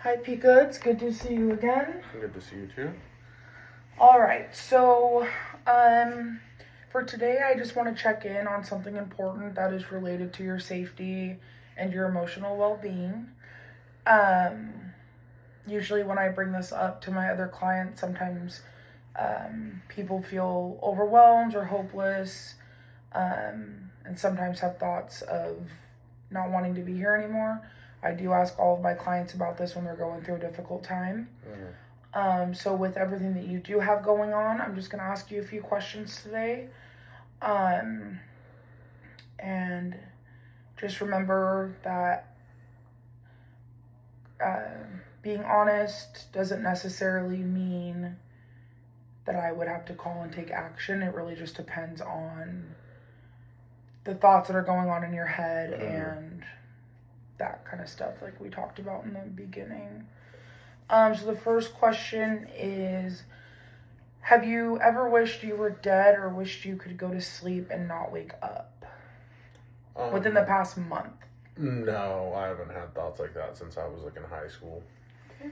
Hi, Pika. It's good to see you again. Good to see you too. All right. So, for today, I just want to check in on something important that is related to your safety and your emotional well-being. Um, Usually, when I bring this up to my other clients, sometimes people feel overwhelmed or hopeless, and sometimes have thoughts of not wanting to be here anymore. I do ask all of my clients about this when they're going through a difficult time. So with everything that you do have going on, I'm just going to ask you a few questions today. And just remember that being honest doesn't necessarily mean that I would have to call and take action. It really just depends on the thoughts that are going on in your head and that kind of stuff like we talked about in the beginning. So the first question is, have you ever wished you were dead or wished you could go to sleep and not wake up within the past month? No, I haven't had thoughts like that since I was like in high school. Okay.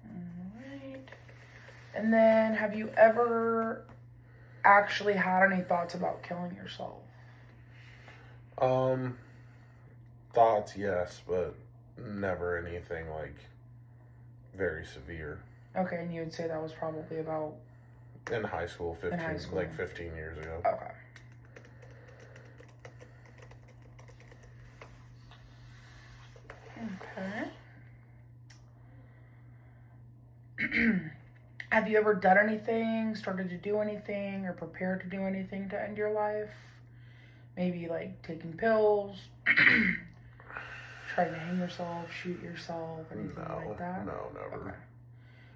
Alright. And then have you ever actually had any thoughts about killing yourself? Thoughts, yes, but never anything like very severe. Okay, and you would say that was probably about in high school, like 15 years ago. Okay. Okay. Have you ever done anything, started to do anything, or prepared to do anything to end your life? Maybe like taking pills, trying to hang yourself, shoot yourself, anything like that? No, never. Okay.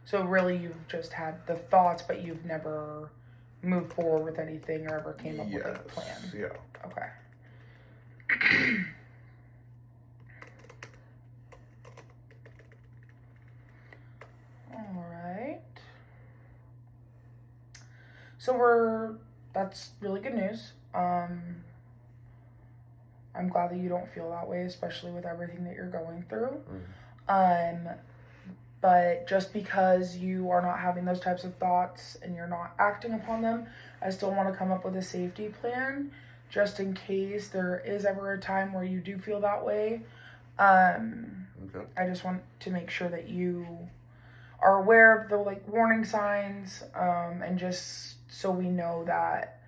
So really you've just had the thoughts, but you've never moved forward with anything or ever came up with a plan? Yeah. Okay. All right. So that's really good news. I'm glad that you don't feel that way, especially with everything that you're going through. But just because you are not having those types of thoughts and you're not acting upon them, I still want to come up with a safety plan just in case there is ever a time where you do feel that way. Okay. I just want to make sure that you are aware of the warning signs, and just so we know that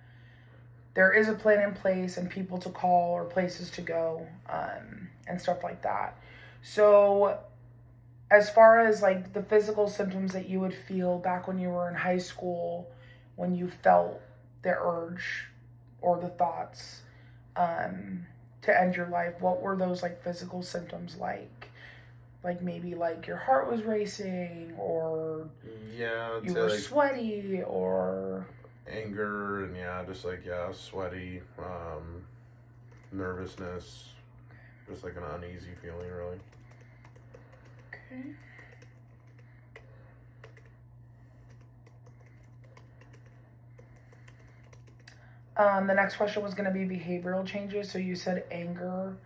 there is a plan in place and people to call or places to go, and stuff like that. So as far as the physical symptoms that you would feel back when you were in high school, when you felt the urge or the thoughts to end your life, what were those physical symptoms like? Maybe your heart was racing, or you were sweaty, or anger, and just sweaty, nervousness, just an uneasy feeling, really. Okay. The next question was going to be behavioral changes. So you said anger.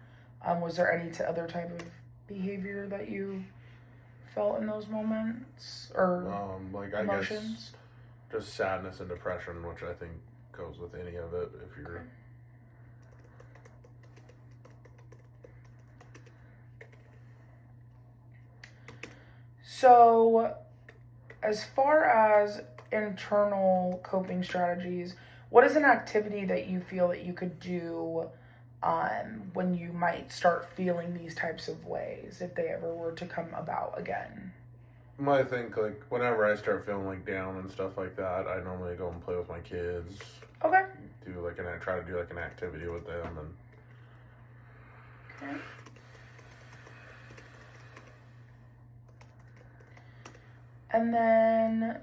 Was there any other type of behavior that you felt in those moments, or emotions? I guess just sadness and depression, which I think goes with any of it. If you're So, as far as internal coping strategies, what is an activity that you feel that you could do when you might start feeling these types of ways, if they ever were to come about again? I think whenever I start feeling down and stuff like that, I normally go and play with my kids. Okay. I try to do an activity with them Okay. And then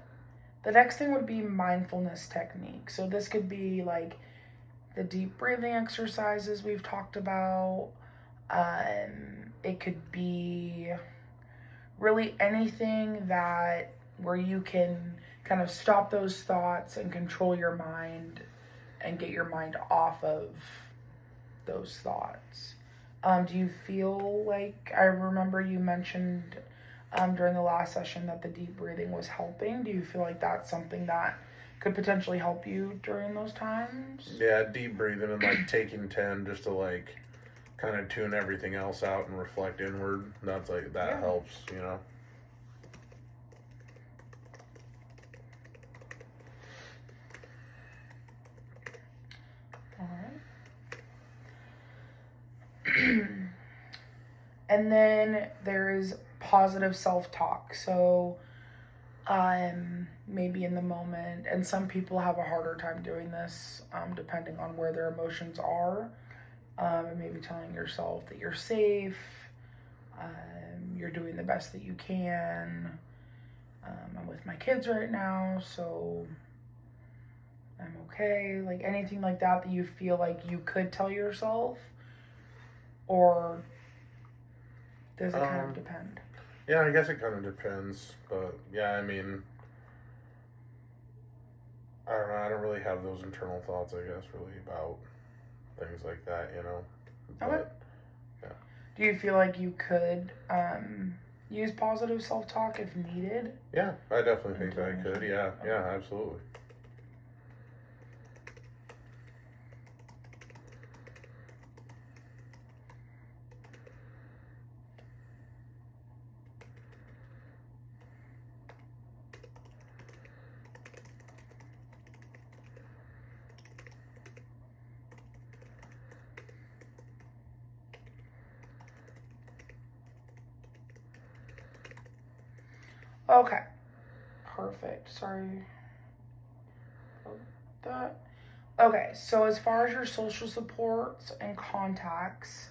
the next thing would be mindfulness technique. So this could be the deep breathing exercises we've talked about. It could be really anything where you can kind of stop those thoughts and control your mind and get your mind off of those thoughts. Do you feel like, I remember you mentioned during the last session that the deep breathing was helping. Do you feel like that's something that could potentially help you during those times? Yeah, deep breathing and like taking 10 just to like kind of tune everything else out and reflect inward. That's like, that helps, you know. All right. And then there is positive self-talk. So maybe in the moment, and some people have a harder time doing this depending on where their emotions are. And maybe telling yourself that you're safe, you're doing the best that you can. I'm with my kids right now, so I'm okay. Like anything like that you feel like you could tell yourself, or does it kind of depend? Yeah, I guess it kind of depends, but yeah, I mean, I don't know. I don't really have those internal thoughts, I guess, really about things like that, you know. Okay. But, yeah. Do you feel like you could use positive self-talk if needed? Yeah, I definitely think that I could. Yeah, yeah, absolutely. Okay. Perfect. Sorry about that. Okay, so as far as your social supports and contacts,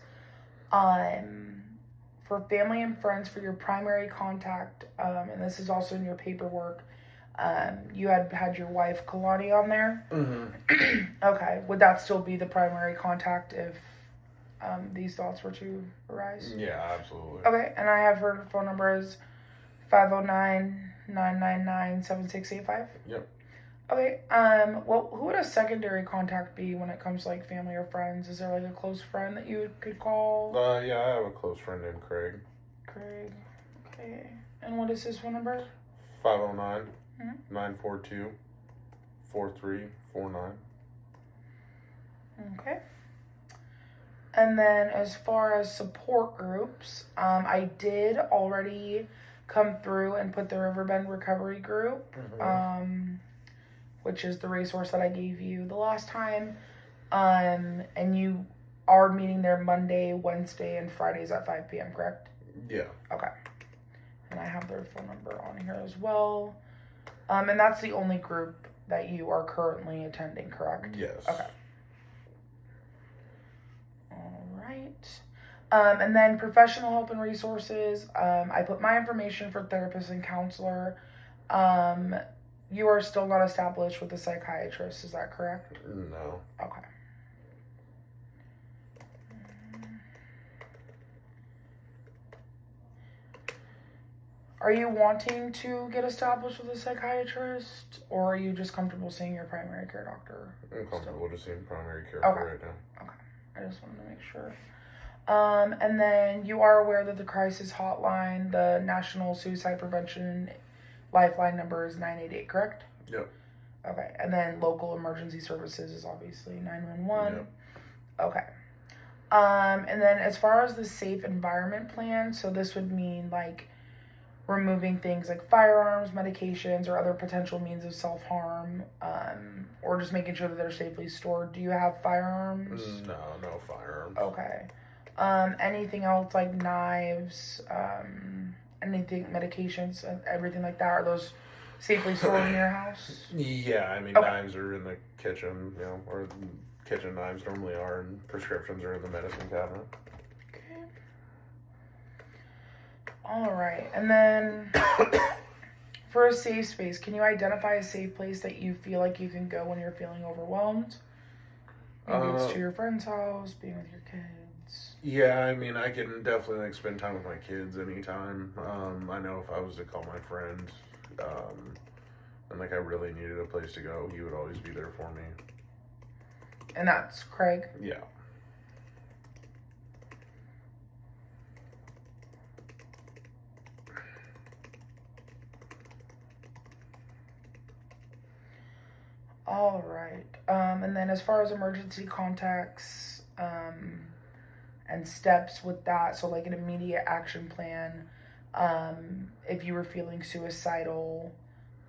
for family and friends, for your primary contact, and this is also in your paperwork, you had your wife Kalani on there. Mm-hmm. Okay, would that still be the primary contact if these thoughts were to arise? Yeah, absolutely. Okay, and I have her phone number as 509-999-7685. Yep. Okay, well, who would a secondary contact be when it comes to like family or friends? Is there like a close friend that you could call? Yeah, I have a close friend named Craig. Craig, okay. And what is his phone number? 509-942-4349. Okay. And then as far as support groups, I did already come through and put the Riverbend Recovery Group, which is the resource that I gave you the last time. And you are meeting there Monday, Wednesday, and Fridays at 5 p.m., correct? Yeah. Okay. And I have their phone number on here as well. And that's the only group that you are currently attending, correct? Yes. Okay. All right. And then professional help and resources. I put my information for therapist and counselor. You are still not established with a psychiatrist, is that correct? No. Okay. Are you wanting to get established with a psychiatrist, or are you just comfortable seeing your primary care doctor? I'm comfortable just seeing primary care Okay. right now. Okay. I just wanted to make sure. And then you are aware that the crisis hotline, the National Suicide Prevention Lifeline number is 988, correct? Yep. Okay. And then local emergency services is obviously 911. Yep. Okay. And then as far as the safe environment plan, so this would mean like removing things like firearms, medications, or other potential means of self-harm, or just making sure that they're safely stored. Do you have firearms? No firearms. Okay. Anything else like knives, anything, medications, everything like that? Are those safely stored in your house? Yeah, I mean, Okay. knives are in the kitchen, you know, or kitchen knives normally are, and prescriptions are in the medicine cabinet. Okay. All right. And then for a safe space, can you identify a safe place that you feel like you can go when you're feeling overwhelmed? Maybe it's to your friend's house, being with your kids. Yeah, I mean, I can definitely like spend time with my kids anytime. I know if I was to call my friend, and like I really needed a place to go, he would always be there for me. And that's Craig? Yeah. All right. And then as far as emergency contacts, and steps with that, so like an immediate action plan, if you were feeling suicidal,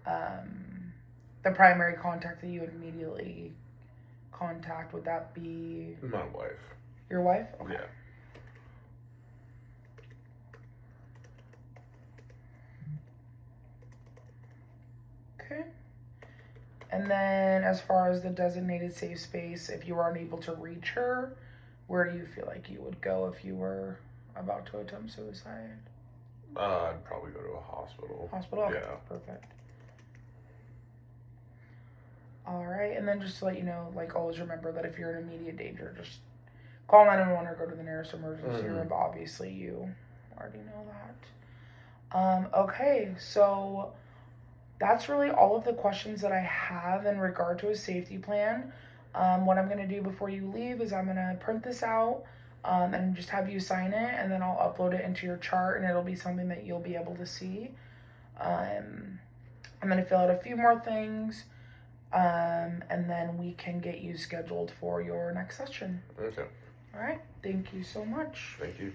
the primary contact that you would immediately contact, would that be My wife. your wife? Okay. Yeah. Okay. And then as far as the designated safe space, if you were unable to reach her, where do you feel like you would go if you were about to attempt suicide? I'd probably go to a hospital. Hospital? Okay, Yeah. perfect. All right, and then just to let you know, like, always remember that if you're in immediate danger, just call 911 or go to the nearest emergency room. But obviously, you already know that. Okay, so that's really all of the questions that I have in regard to a safety plan. What I'm going to do before you leave is I'm going to print this out and just have you sign it, and then I'll upload it into your chart, and it'll be something that you'll be able to see. I'm going to fill out a few more things, and then we can get you scheduled for your next session. Okay. All right. Thank you so much. Thank you.